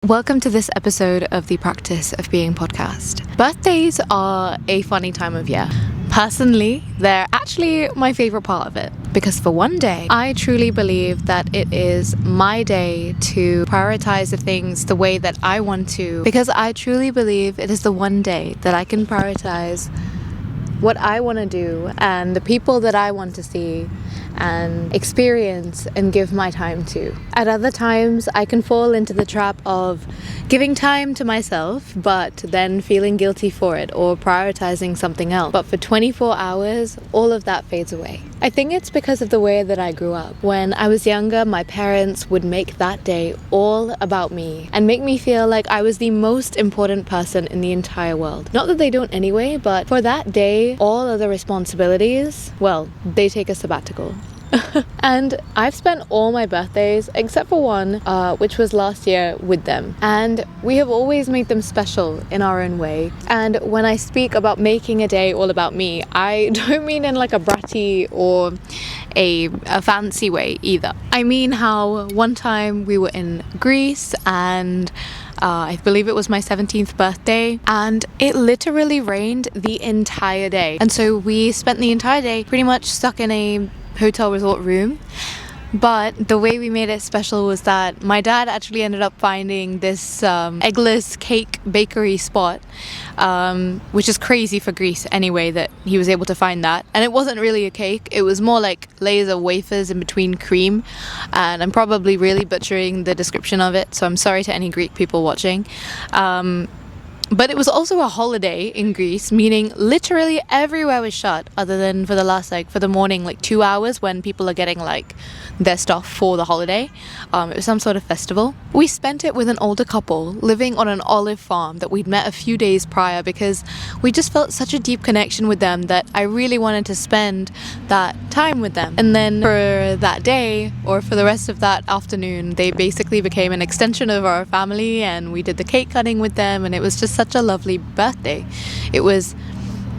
Welcome to this episode of the Practice of Being podcast. Birthdays are a funny time of year. Personally, they're actually my favorite part of it because for one day, I truly believe that it is my day to prioritize the things the way that I want to, because I truly believe it is the one day that I can prioritize what I want to do and the people that I want to see and experience and give my time to. At other times, I can fall into the trap of giving time to myself, but then feeling guilty for it or prioritizing something else. But for 24 hours, all of that fades away. I think it's because of the way that I grew up. When I was younger, my parents would make that day all about me and make me feel like I was the most important person in the entire world. Not that they don't anyway, but for that day, all other responsibilities, well, they take a sabbatical. And I've spent all my birthdays except for one, which was last year, with them, and we have always made them special in our own way. And when I speak about making a day all about me, I don't mean in like a bratty or a fancy way either. I mean how one time we were in Greece and I believe it was my 17th birthday, and it literally rained the entire day, and so we spent the entire day pretty much stuck in a hotel resort room. But the way we made it special was that my dad actually ended up finding this eggless cake bakery spot, which is crazy for Greece anyway, that he was able to find that. And it wasn't really a cake, it was more like layers of wafers in between cream, and I'm probably really butchering the description of it, so I'm sorry to any Greek people watching. But it was also a holiday in Greece, meaning literally everywhere was shut other than for the last, for the morning, 2 hours when people are getting, their stuff for the holiday. It was some sort of festival. We spent it with an older couple living on an olive farm that we'd met a few days prior because we just felt such a deep connection with them that I really wanted to spend that time with them. And then for that day, or for the rest of that afternoon, they basically became an extension of our family, and we did the cake cutting with them, and it was just such a lovely birthday. It was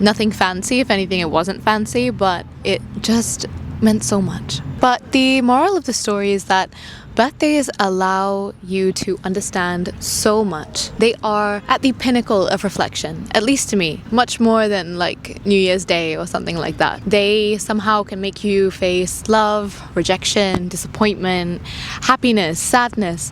nothing fancy. If anything, it wasn't fancy, but it just meant so much. But the moral of the story is that birthdays allow you to understand so much. They are at the pinnacle of reflection, at least to me, much more than New Year's Day or something like that. They somehow can make you face love, rejection, disappointment, happiness, sadness,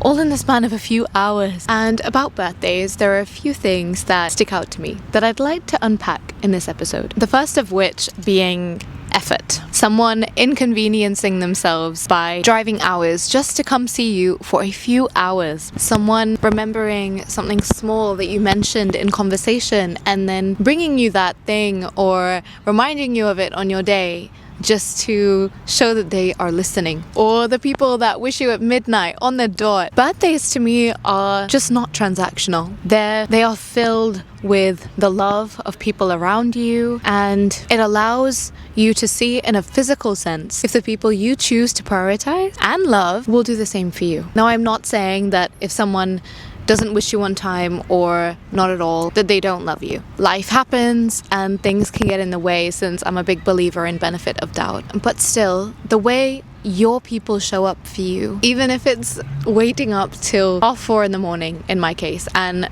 all in the span of a few hours. And about birthdays, there are a few things that stick out to me that I'd like to unpack in this episode. The first of which being effort. Someone inconveniencing themselves by driving hours just to come see you for a few hours. Someone remembering something small that you mentioned in conversation and then bringing you that thing or reminding you of it on your day, just to show that they are listening. Or the people that wish you at midnight on the dot. Birthdays to me are just not transactional. They are filled with the love of people around you, and it allows you to see in a physical sense if the people you choose to prioritize and love will do the same for you. Now, I'm not saying that if someone doesn't wish you on time or not at all, that they don't love you. Life happens and things can get in the way, since I'm a big believer in benefit of doubt. But still, the way your people show up for you, even if it's waiting up till 4:30 in the morning in my case, and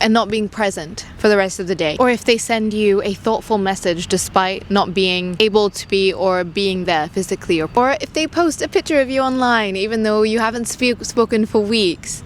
not being present for the rest of the day, or if they send you a thoughtful message despite not being able to be or being there physically, or if they post a picture of you online even though you haven't spoken for weeks,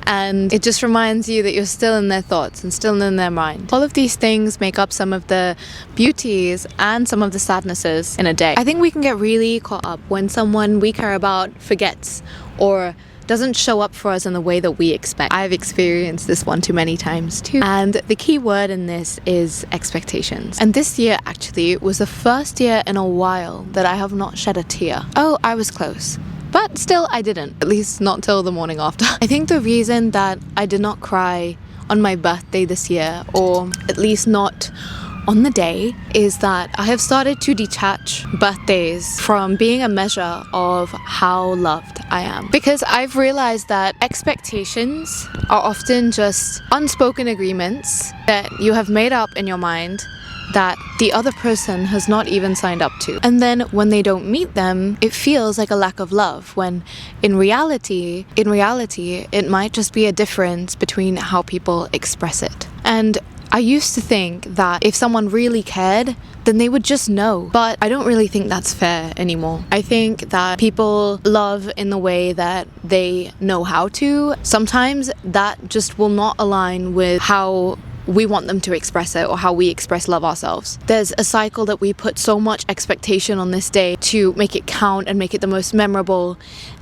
and it just reminds you that you're still in their thoughts and still in their mind. All of these things make up some of the beauties and some of the sadnesses in a day. I think we can get really caught up when someone we care about forgets or doesn't show up for us in the way that we expect. I've experienced this one too many times too. And the key word in this is expectations. And this year actually was the first year in a while that I have not shed a tear. Oh, I was close. But still, I didn't, at least not till the morning after. I think the reason that I did not cry on my birthday this year, or at least not on the day, is that I have started to detach birthdays from being a measure of how loved I am. Because I've realized that expectations are often just unspoken agreements that you have made up in your mind that the other person has not even signed up to. And then when they don't meet them, it feels like a lack of love, when in reality, it might just be a difference between how people express it. And I used to think that if someone really cared, then they would just know. But I don't really think that's fair anymore. I think that people love in the way that they know how to. Sometimes that just will not align with how we want them to express it or how we express love ourselves. There's a cycle that we put so much expectation on this day to make it count and make it the most memorable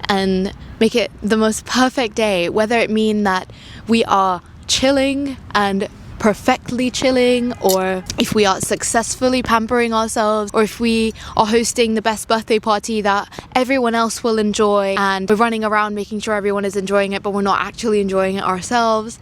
and make it the most perfect day, whether it mean that we are chilling and perfectly chilling, or if we are successfully pampering ourselves, or if we are hosting the best birthday party that everyone else will enjoy and we're running around making sure everyone is enjoying it but we're not actually enjoying it ourselves,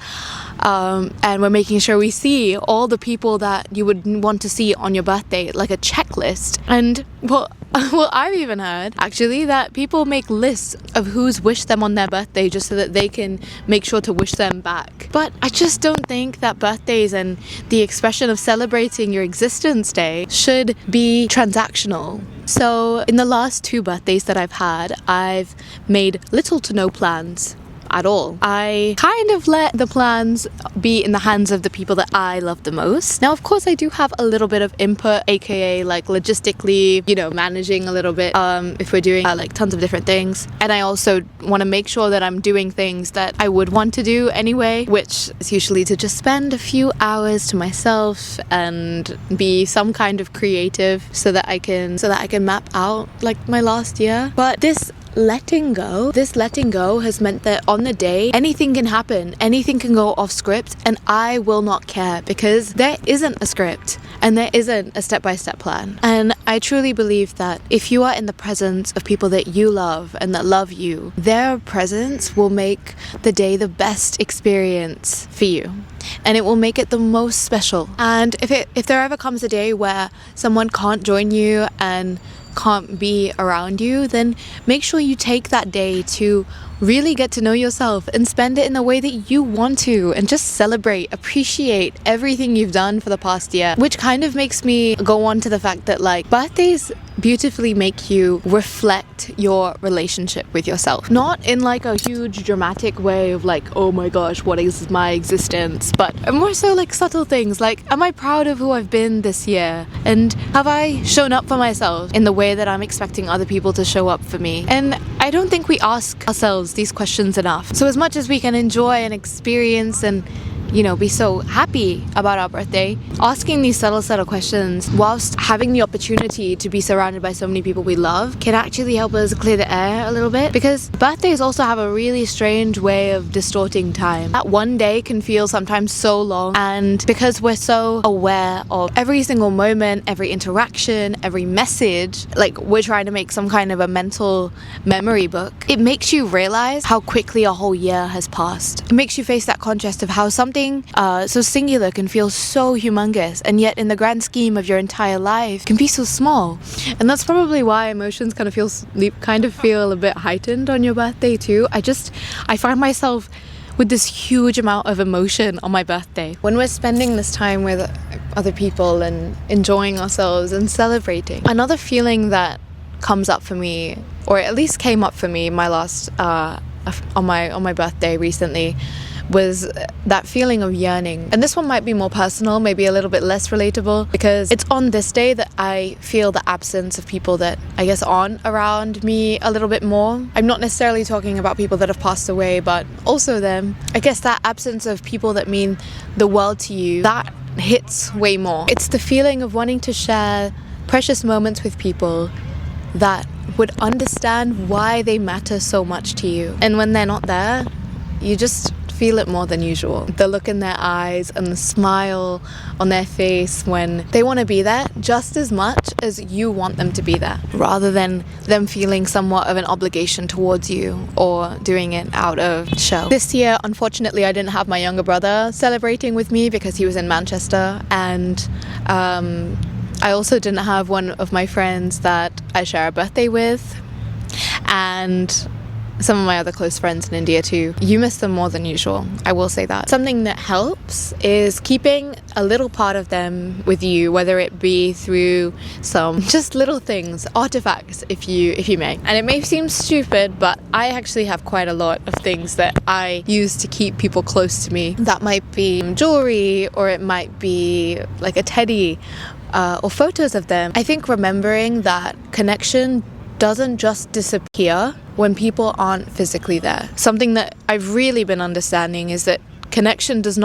and we're making sure we see all the people that you would want to see on your birthday, like a checklist. And well, I've even heard actually that people make lists of who's wished them on their birthday just so that they can make sure to wish them back. But I just don't think that birthdays and the expression of celebrating your existence day should be transactional. So in the last 2 birthdays that I've had, I've made little to no plans at all. I kind of let the plans be in the hands of the people that I love the most. Now, of course, I do have a little bit of input, aka like logistically, managing a little bit if we're doing like tons of different things. And I also want to make sure that I'm doing things that I would want to do anyway, which is usually to just spend a few hours to myself and be some kind of creative so that I can map out like my last year. But this letting go has meant that on the day, anything can happen, anything can go off script, and I will not care because there isn't a script and there isn't a step-by-step plan. And I truly believe that if you are in the presence of people that you love and that love you, their presence will make the day the best experience for you. And it will make it the most special. And if there ever comes a day where someone can't join you and can't be around you, then make sure you take that day to really get to know yourself and spend it in the way that you want to, and just celebrate, appreciate everything you've done for the past year. Which kind of makes me go on to the fact that like birthdays beautifully make you reflect your relationship with yourself, not in like a huge dramatic way of like, oh my gosh, what is my existence, but more so like subtle things like, am I proud of who I've been this year, and have I shown up for myself in the way that I'm expecting other people to show up for me? And I don't think we ask ourselves these questions enough. So as much as we can enjoy and experience and be so happy about our birthday, asking these subtle questions whilst having the opportunity to be surrounded by so many people we love can actually help us clear the air a little bit, because birthdays also have a really strange way of distorting time. That one day can feel sometimes so long, and because we're so aware of every single moment, every interaction, every message, like we're trying to make some kind of a mental memory book, it makes you realize how quickly a whole year has passed. It makes you face that contrast of how something so singular can feel so humongous, and yet in the grand scheme of your entire life can be so small. And that's probably why emotions kind of feel a bit heightened on your birthday too. I find myself with this huge amount of emotion on my birthday when we're spending this time with other people and enjoying ourselves and celebrating. Another feeling that comes up for me, or at least came up for me my last on my birthday recently, was that feeling of yearning. And this one might be more personal, maybe a little bit less relatable, because it's on this day that I feel the absence of people that I guess aren't around me a little bit more. I'm not necessarily talking about people that have passed away, but also them. I guess that absence of people that mean the world to you, that hits way more. It's the feeling of wanting to share precious moments with people that would understand why they matter so much to you. And when they're not there, you just feel it more than usual. The look in their eyes and the smile on their face when they want to be there just as much as you want them to be there, rather than them feeling somewhat of an obligation towards you or doing it out of show. This year, unfortunately, I didn't have my younger brother celebrating with me because he was in Manchester, and I also didn't have one of my friends that I share a birthday with, and some of my other close friends in India too, you miss them more than usual. I will say that. Something that helps is keeping a little part of them with you, whether it be through some just little things, artifacts if you may. And it may seem stupid, but I actually have quite a lot of things that I use to keep people close to me. That might be jewelry, or it might be like a teddy, or photos of them. I think remembering that connection doesn't just disappear when people aren't physically there. Something that I've really been understanding is that connection doesn't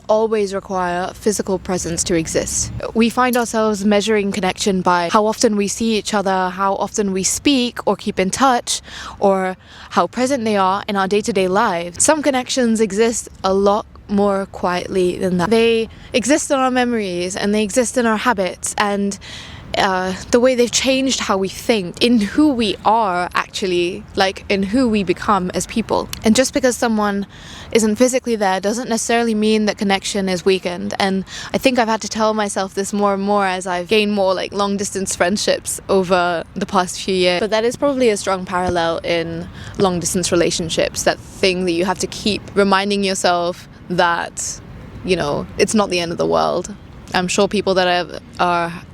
always require physical presence to exist. We find ourselves measuring connection by how often we see each other, how often we speak or keep in touch, or how present they are in our day-to-day lives. Some connections exist a lot more quietly than that. They exist in our memories, and they exist in our habits, and the way they've changed how we think, in who we are actually, like in who we become as people. And just because someone isn't physically there doesn't necessarily mean that connection is weakened. And I think I've had to tell myself this more and more as I've gained more like long distance friendships over the past few years. But that is probably a strong parallel in long distance relationships, that thing that you have to keep reminding yourself that, you know, it's not the end of the world. I'm sure people that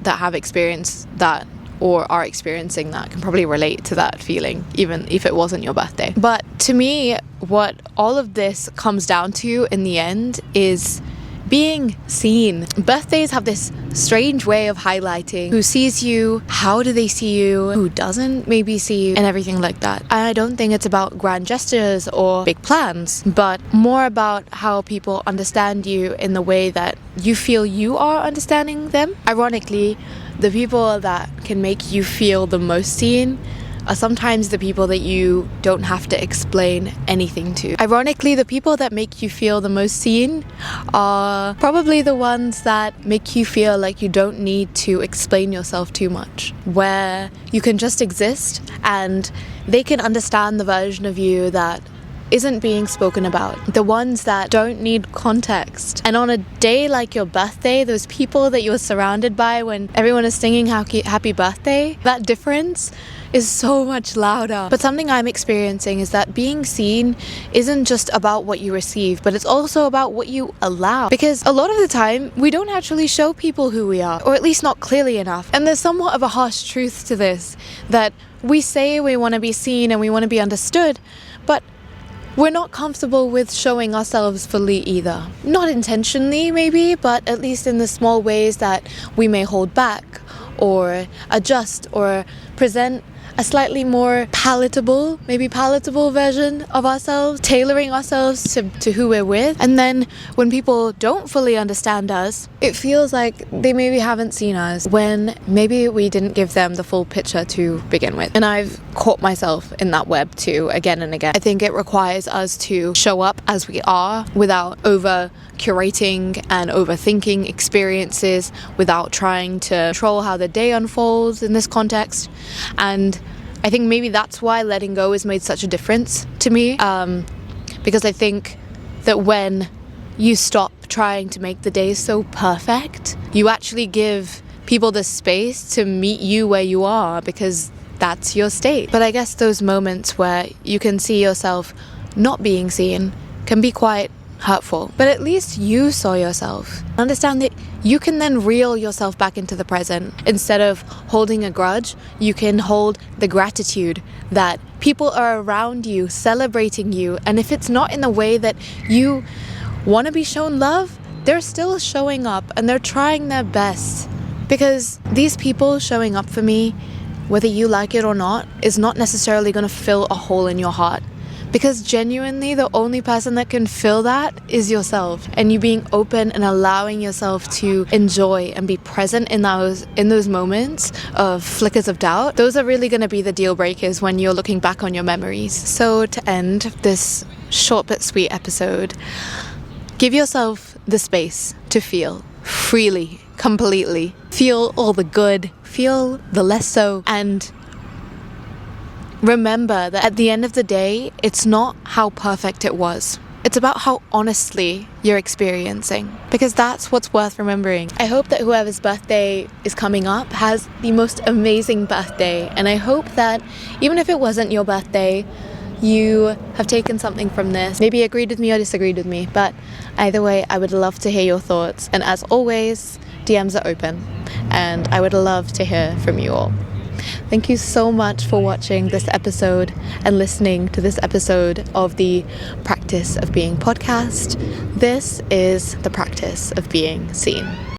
have experienced that or are experiencing that can probably relate to that feeling, even if it wasn't your birthday. But to me, what all of this comes down to in the end is being seen. Birthdays have this strange way of highlighting who sees you, how do they see you, who doesn't maybe see you, and everything like that. And I don't think it's about grand gestures or big plans, but more about how people understand you in the way that you feel you are understanding them. Ironically, the people that can make you feel the most seen are sometimes the people that you don't have to explain anything to. Ironically, the people that make you feel the most seen are probably the ones that make you feel like you don't need to explain yourself too much, where you can just exist and they can understand the version of you that isn't being spoken about, the ones that don't need context. And on a day like your birthday, those people that you're surrounded by when everyone is singing happy birthday, that difference is so much louder. But something I'm experiencing is that being seen isn't just about what you receive, but it's also about what you allow. Because a lot of the time, we don't actually show people who we are, or at least not clearly enough. And there's somewhat of a harsh truth to this, that we say we want to be seen and we want to be understood, but we're not comfortable with showing ourselves fully either. Not intentionally maybe, but at least in the small ways that we may hold back or adjust or present a slightly more palatable version of ourselves, tailoring ourselves to who we're with. And then when people don't fully understand us, it feels like they maybe haven't seen us, when maybe we didn't give them the full picture to begin with. And I've caught myself in that web too, again and again. I think it requires us to show up as we are without over curating and overthinking experiences, without trying to control how the day unfolds in this context. And I think maybe that's why letting go has made such a difference to me, because I think that when you stop trying to make the day so perfect, you actually give people the space to meet you where you are, because that's your state. But I guess those moments where you can see yourself not being seen can be quite hurtful. But at least you saw yourself. Understand that you can then reel yourself back into the present. Instead of holding a grudge, you can hold the gratitude that people are around you, celebrating you. And if it's not in the way that you want to be shown love, they're still showing up and they're trying their best. Because these people showing up for me, whether you like it or not, is not necessarily going to fill a hole in your heart. Because genuinely, the only person that can fill that is yourself. And you being open and allowing yourself to enjoy and be present in those moments of flickers of doubt, those are really going to be the deal breakers when you're looking back on your memories. So to end this short but sweet episode, give yourself the space to feel freely, completely. Feel all the good, feel the less so, and remember that at the end of the day, it's not how perfect it was. It's about how honestly you're experiencing, because that's what's worth remembering. I hope that whoever's birthday is coming up has the most amazing birthday, and I hope that even if it wasn't your birthday, you have taken something from this, maybe agreed with me or disagreed with me, but either way, I would love to hear your thoughts. And as always, DMs are open, and I would love to hear from you all. Thank you so much for watching this episode and listening to this episode of the Practice of Being podcast. This is the practice of being seen.